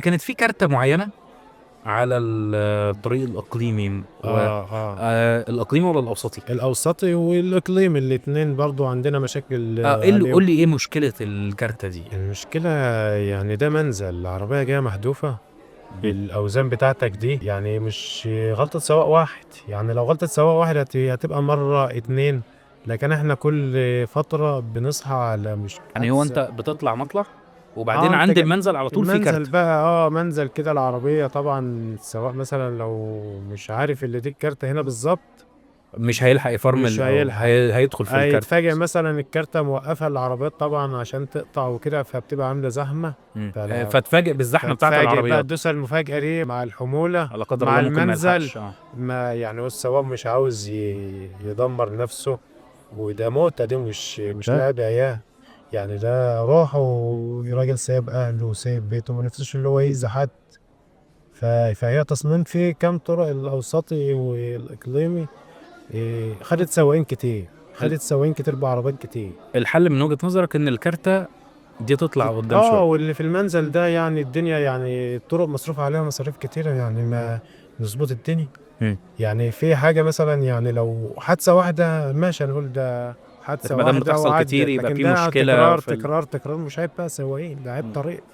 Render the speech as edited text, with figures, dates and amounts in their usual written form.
كانت في كارتة معينة على الطريق الإقليمي الإقليمي ولا الأوسطي؟ الأوسطي والإقليمي الاتنين برضو عندنا مشاكل إيه اللي عليهم. قول لي إيه مشكلة الكارتة دي؟ المشكلة يعني ده منزل العربية جاية محذوفة بالأوزان بتاعتك دي، يعني مش غلطة سواق واحد، يعني لو غلطة سواق واحد هتبقى مرة اتنين، لكن احنا كل فترة بنصحى على مش يعني هو أنت بتطلع مطلع وبعدين انت عند المنزل على طول في المنزل كارتة. بقى منزل كده العربية، طبعا السواق مثلا لو مش عارف اللي دي الكارتة هنا بالظبط مش هيلحق مش يفرمل أو هيلحق، هيدخل في الكارتة. هيتفاجئ مثلا الكارتة موقفة العربيات طبعا عشان تقطع وكده، فبتبقى عاملة زحمة. فلا فتفاجئ بالزحمة بتاعة فتفاجئ بقى العربيات. الدوسة المفاجئة دي مع الحمولة لا قدر مع الله ممكن ما المنزل. يلحقش. ما يعني هو السواق مش عاوز يدمر نفسه، وده موتة، دي مش لاعب عيال، يعني ده روح وراجل سايب أهله وسايب بيته ما نفسش اللي هو يأذي حد. فهي تصميم في كام طرق الأوسطي والإقليمي، خدت سواقين كتير، خدت سواقين كتير بعربيات كتير. الحل من وجهة نظرك إن الكارتة دي تطلع قدام شوية. واللي في المنزل ده يعني الدنيا، يعني الطرق مصروف عليها مصاريف كتيرة، يعني ما نظبط الدنيا. يعني في حاجة مثلا، يعني لو حادثة واحدة ماشي هنقول ده حادثة ما دام واحدة بتحصل كتير وعدت، يبقى لكن في ده مشكلة تكرار في تكرار تكرار، مش عيب بقى سواقين، ده عيب طريق.